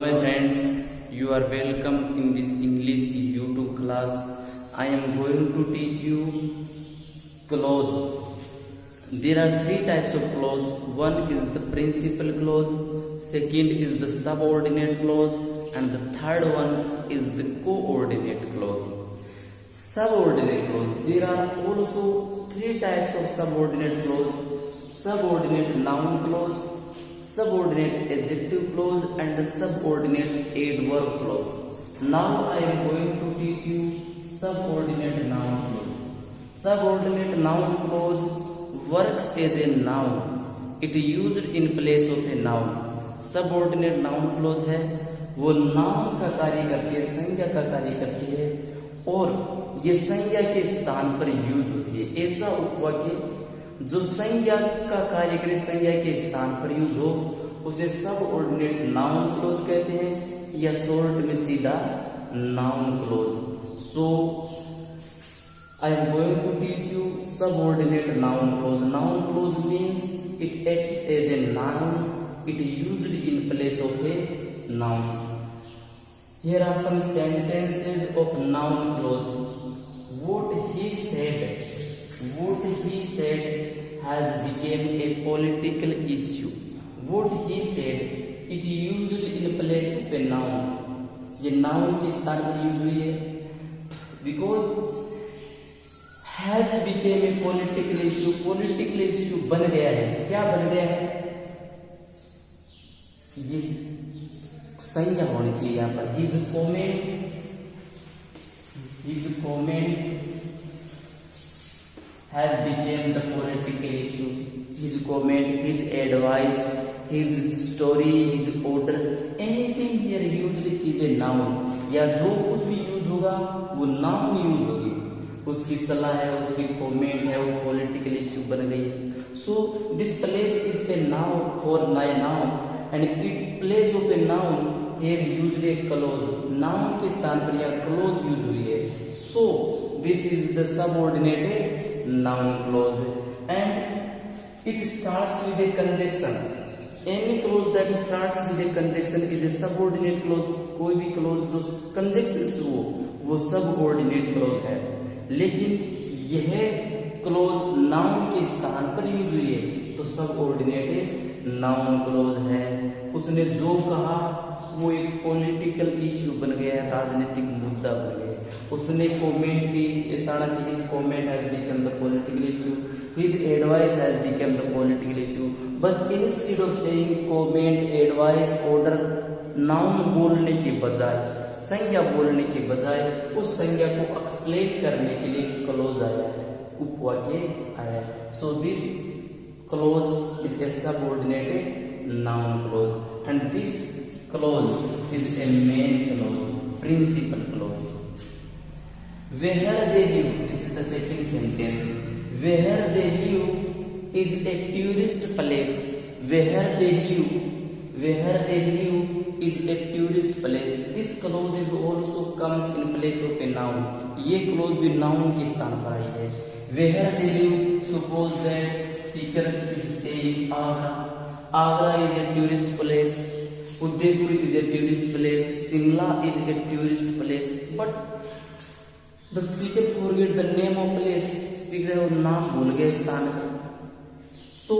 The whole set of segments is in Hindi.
My friends, you are welcome in this English YouTube class. I am going to teach you clause. There are three types of clause. One is the principal clause, second is the subordinate clause, and the third one is the coordinate clause. Subordinate clause. There are also three types of subordinate clause: subordinate noun clause, subordinate adjective clause, and the subordinate adverb clause. Now I am going to teach you subordinate noun clause. Subordinate noun clause works as a noun. It is used in place of a noun. Subordinate noun clause है वो नाउन का कार्य करती है, संज्ञा का कार्य करती है, और ये संज्ञा के स्थान पर यूज होती है। ऐसा उपवाक्य जो संज्ञा का कार्य करे, संज्ञा के स्थान पर यूज हो, उसे सबऑर्डिनेट नाउन क्लोज कहते हैं, या शॉर्ट में सीधा noun clause. So I am going to teach you subordinate noun clause. Noun clause means it acts as a noun, it used in place of a noun. Here are some sentences of noun clause. What he said has become a political issue. What he said, it used in place of a noun. ये noun के स्थान पर यूज हुई है। Because has became a political issue. Political issue बन गया है। क्या बन गया है? ये संज्ञा होनी चाहिए यहाँ पर। His comment has become the political issue. His comment, his advice, his story, his order, anything here used is a noun. या जो कुछ भी यूज होगा वो नाउन यूज होगी। उसकी सलाह है, उसकी कमेंट है, वो पॉलिटिकल इश्यू बन गई है। So this place is a noun और नाई noun, and it place of a noun here used a clause. Noun के स्थान पर यह क्लोज यूज हुई है। So this is the subordinated noun clause, and it starts with a conjunction. Any clause that starts with a conjunction is a subordinate clause. कोई भी clause जो conjunction से हो वो subordinate clause है। लेकिन यह clause noun के स्थान पर यूज हुई है तो subordinated noun clause है। उसने जो कहा वो एक पॉलिटिकल इश्यू बन गया है, राजनीतिक मुद्दा बन गया है। उसने कमेंट की, ऐसा आना चाहिए, his comment has become the political issue, his advice has become the political issue. But instead of saying comment, advice, order, noun बोलने के बजाय, संज्ञा बोलने के बजाय उस संज्ञा को एक्सप्लेन करने के लिए क्लोज आया है, उपवाक्य आया है। So this close is a subordinated noun close, and this clause is a main clause, principal clause. Where they live, this is the second sentence. Where they live is a tourist place. Where they live is a tourist place. This clause is also comes in place of a noun. ये clause भी noun के स्थान पर आई है। Where they live, suppose that speaker is saying Agra. Agra is a tourist place. Udaipur is a tourist place, Simla is a tourist place, but the speaker forget the name of place. Speaker और नाम भूल गए स्थान का। So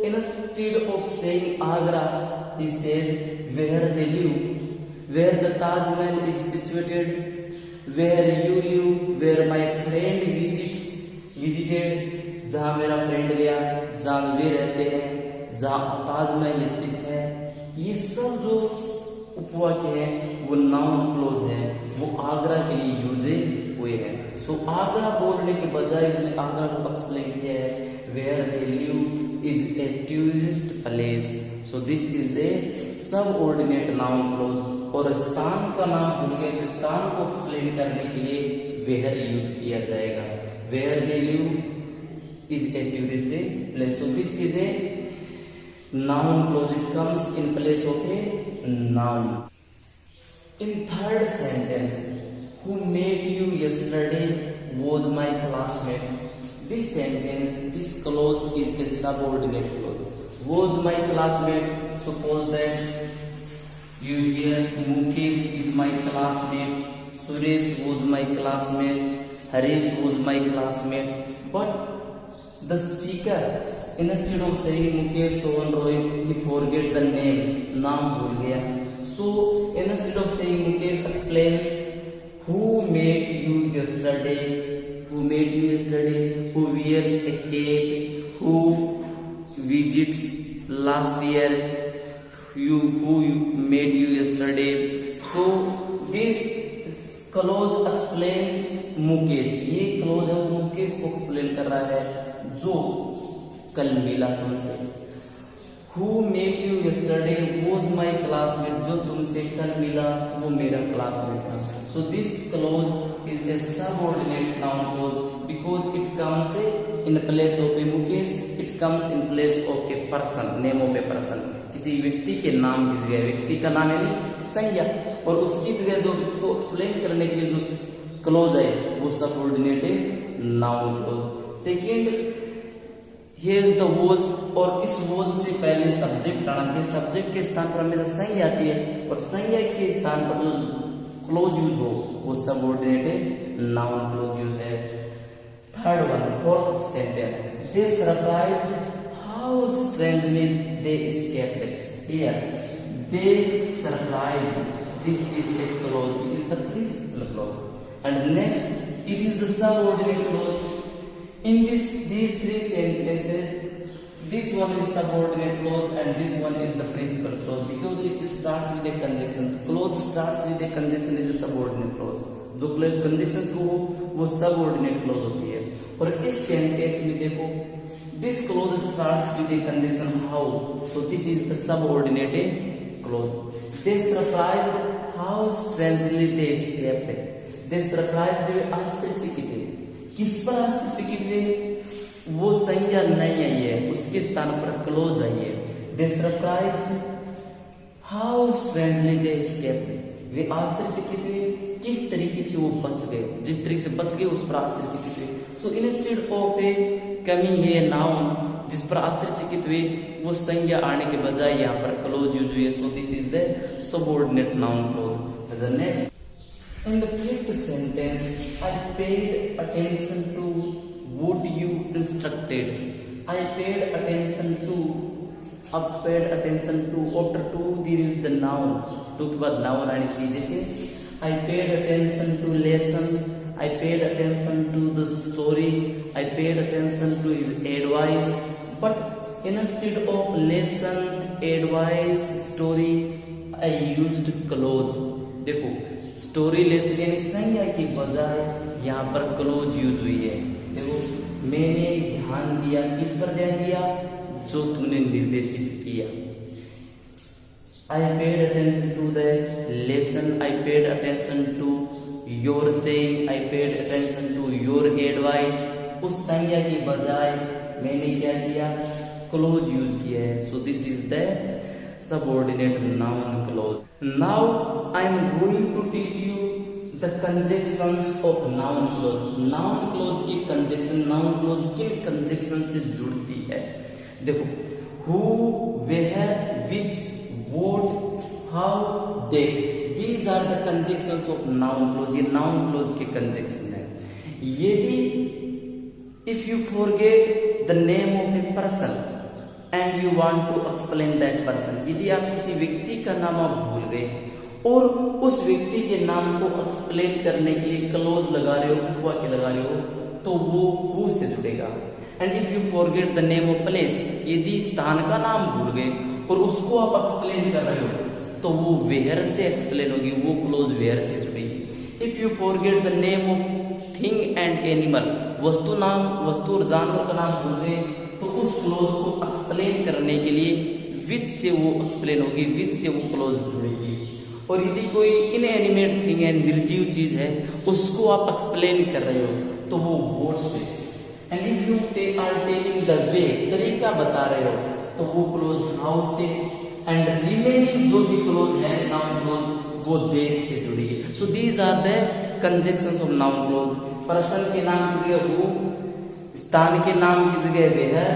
instead of saying Agra, he says where they live, where the Taj Mahal is situated, where you live, where my friend visited, जहाँ मेरा फ्रेंड गया, जहाँ वे रहते हैं, जहाँ ताज महल स्थित है। ये सब जो उपवाक्य है वो नाउन क्लोज है, वो आगरा के लिए यूज हुए हैं। सो आगरा बोलने के बजाय उसने आगरा को एक्सप्लेन किया है, where they live is a tourist place. So this is a subordinate noun clause. और स्थान का नाम भूल गए तो स्थान को एक्सप्लेन करने के लिए वेयर यूज किया जाएगा। Where they live is a tourist place. So this is a noun clause, it comes in place of a noun. In third sentence, who met you yesterday was my classmate. This sentence, this clause is a subordinate clause. Was my classmate, suppose that You hear Mukesh is my classmate, Suresh was my classmate, Harish was my classmate. But the speaker, instead of saying Mukesh, Sohan, Rohit, he forget the name, naam bhul gaya. So instead of saying Mukesh explains who made you yesterday, who wears a cape, who visits last year, who made you yesterday. So this close explain Mukesh, ये क्लोज है वो मुकेश को एक्सप्लेन कर रहा है जो कल मिला तुमसे। Who met you yesterday was my classmate, जो तुमसे कल मिला वो मेरा क्लासमेट था। So this clause is a subordinate noun clause because it comes in place of a Mukesh, it comes in place of a person, name of a person। किसी व्यक्ति के नाम की जगह, व्यक्ति का नाम यानी संज्ञा, और उसकी जगह जो उसको एक्सप्लेन करने के लिए जो क्लोज है वो subordinate noun close. Second, here is the was, और इस वॉज से पहले सब्जेक्ट आना चाहिए। सब्जेक्ट के स्थान पर हमेशा संज्ञा आती है और संज्ञा के स्थान पर जो क्लोज यूज हो वो सबऑर्डिनेट नाउन क्लोज यूज है। Third one, fourth sentence, they surprised how strangely they escaped. Here they surprised, this is a clause, it is the principal clause, and next it is the subordinate clause. In these three sentences, this one is subordinate clause and this one is the principal clause because it starts with a conjunction. The clause starts with a conjunction is a subordinate clause. जो क्लोज कंजंक्शन हो वो सबऑर्डिनेट क्लोज होती है। और इस सेंटेंस में देखो, this clause starts with a conjunction how, so this is the subordinate clause. They surprised how strangely they escaped. They surprised, वे आश्चर्यचकित है। किस पर आश्चर्यचकित है? वो संज्ञा नहीं आई है, उसके स्थान पर क्लोज आई है। They surprised how strangely they escaped. वे आश्चर्यचकित हुए किस तरीके से वो बच गए, जिस तरीके से बच गए उस पर आश्चर्यचकित हुए। So instead of a coming a noun जिस पर आश्चर्यचकित हुए, वो संज्ञा आने के बजाय यहाँ पर क्लोज यूज हुई है। So this is the subordinate noun clause. The next, in the fifth sentence, I paid attention to what you instructed. I paid attention to, अब paid attention to, after to there is the noun, to के बाद नाउन आनी चाहिए। जैसे I paid attention to lesson, I paid attention to the story, I paid attention to his advice, but instead of lesson, advice, story, I used clause। देखो, स्टोरी लेसन यानी संज्ञा की बजाय यहाँ पर क्लोज यूज हुई है। देखो, मैंने ध्यान दिया, किस पर ध्यान दिया? जो तुमने निर्देशित किया। I paid attention to the lesson, I paid attention to your saying, I paid attention to your advice। उस संज्ञा की बजाय मैंने क्या किया? क्लोज यूज किया है। So this is the subordinate noun clause. Now I am going to teach you the conjunctions of noun clause. Noun clause की कंजंक्शन, नाउन क्लोज किन कंजंक्शन से जुड़ती है? देखो, who, where, which, what, how, that, these are the conjunctions of noun clause। ये noun clause के conjunction है। यदि if you forget the name of a person and you want to explain that person, यदि आप किसी व्यक्ति का नाम आप भूल गए और उस व्यक्ति के नाम को एक्सप्लेन करने के लिए क्लोज लगा रहे हो, हुआ के लगा रहे हो, तो वो who से जुड़ेगा। And if you forget the name of place, यदि स्थान का नाम भूल गए और उसको आप एक्सप्लेन कर रहे हो तो वो वेयर से एक्सप्लेन होगी, वो क्लोज वेयर से जुड़ेगी। If you forget the name of thing and animal, वस्तु और जानवर का नाम भूल गए तो उस क्लोज को एक्सप्लेन करने के लिए विच से वो एक्सप्लेन होगी, विच से वो क्लोज जुड़ेगी। और यदि कोई इनएनिमेट थिंग है, निर्जीव चीज है, उसको आप एक्सप्लेन कर रहे हो तो वो व्हाट से। And if you are telling the way, तरीका बता रहे हो तो वो क्लोज हाउ से। एंड रिमेनिंग जो भी क्लोज है नाउन क्लोज वो दैट से जुड़ेगी। So these are the conjunctions of noun clause. Person के नाम की जगह हु, स्थान के नाम की जगह वेयर,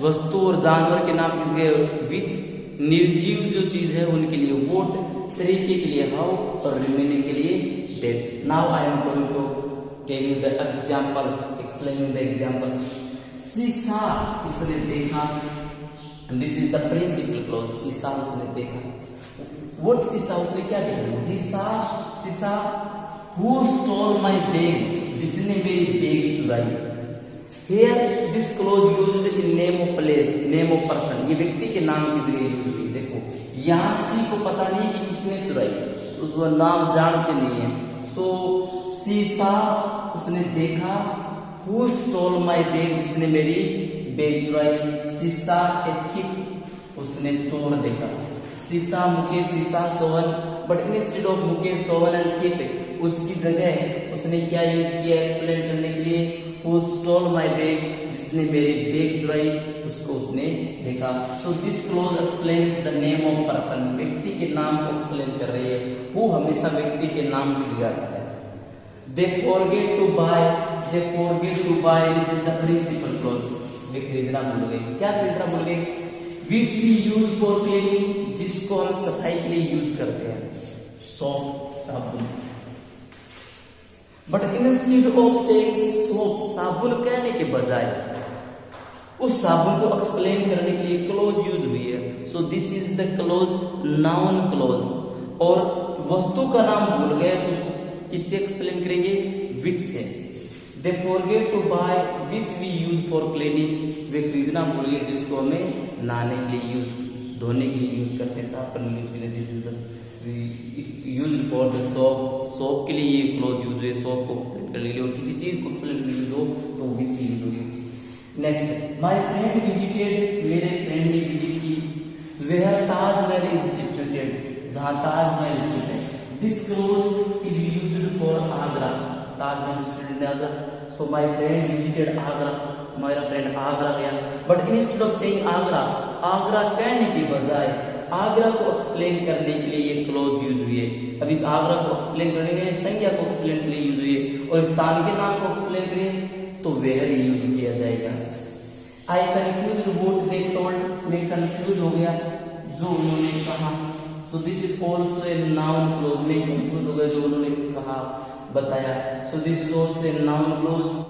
वस्तु और जानवर के नाम की जगह विच, निर्जीव जो चीज है उनके लिए व्हाट, तरीके के लिए हाउ और रिमेनिंग के लिए that. Now I am going to tell you the examples, explaining the examples. She saw, उसने देखा, this is the principal clause, she saw उसने देखा। व्हाट शी सॉ, उसने क्या देखा? He saw, she saw who stole my bag, जिसने मेरी बैग चुराई। Here this clause used in name of place, name of person, ये व्यक्ति के नाम की जगह यूज हुई। देखो यहाँ सी को पता नहीं कि किसने चुराई, उसका नाम जानते नहीं है। सो सी सॉ, उसने देखा, who stole my bag, जिसने मेरी बैग चुराई। सी सॉ a thief, उसने चोर देखा। She saw Mukesh, she saw Sohan, but instead of Mukesh Sohan and thief, उसकी जगह उसने क्या यूज किया एक्सप्लेन करने के लिए? Who stole my bag, जिसने मेरी बैग चुराई, उसको उसने देखा। So this clause explains the name of person, व्यक्ति के नाम को एक्सप्लेन कर रही है। Who हमेशा व्यक्ति के नाम की जगह आता है। They forget to buy, they forget to buy, this is the principal clause, वे खरीदना भूल गए। क्या खरीदना भूल गए? Which we use for cleaning, जिसको हम सफाई के लिए यूज करते हैं, सोप, साबुन। But instead of saying soap, साबुन कहने के बजाय उस साबुन को एक्सप्लेन करने के लिए क्लोज यूज हुई है। So this is the close, noun clause. और वस्तु का नाम भूल गए तो उसको किससे एक्सप्लेन करेंगे? विच से। They forget to buy which we use for cleaning, वे खरीदना भूल गए जिसको हमें नहाने के लिए यूज, धोने के लिए यूज करते हैं, साफ करने के लिए यूज करते हैं। This is the use for the soap, soap के लिए ये क्लोज यूज हुए, सोप को एक्सप्लेन करने के लिए। और किसी चीज को एक्सप्लेन करने के लिए तो विच यूज हुई। नेक्स्ट, माय फ्रेंड विजिटेड, मेरे फ्रेंड ने विजिट की, वेयर ताजमहल इज सिचुएटेड, जहां ताजमहल स्थित है। This close is used for Agra, Taj Mahal स्थित है Agra. So my friend visited Agra, मेरा फ्रेंड आगरा गया। But instead of saying Agra, Agra कहने के बजाय आगरा को एक्सप्लेन करने के लिए ये क्लोज यूज हुई है। अब इस आगरा को एक्सप्लेन करने के लिए संज्ञा को एक्सप्लेन के लिए यूज हुई है, और स्थान के नाम को एक्सप्लेन करें तो वेयर यूज किया जाएगा। आई कंफ्यूज व्हाट दे टोल्ड, मैं कंफ्यूज हो गया जो उन्होंने कहा। सो this is also a noun close, मैं कंफ्यूज हो गया जो उन्होंने कहा, बताया। सो this is also a noun close.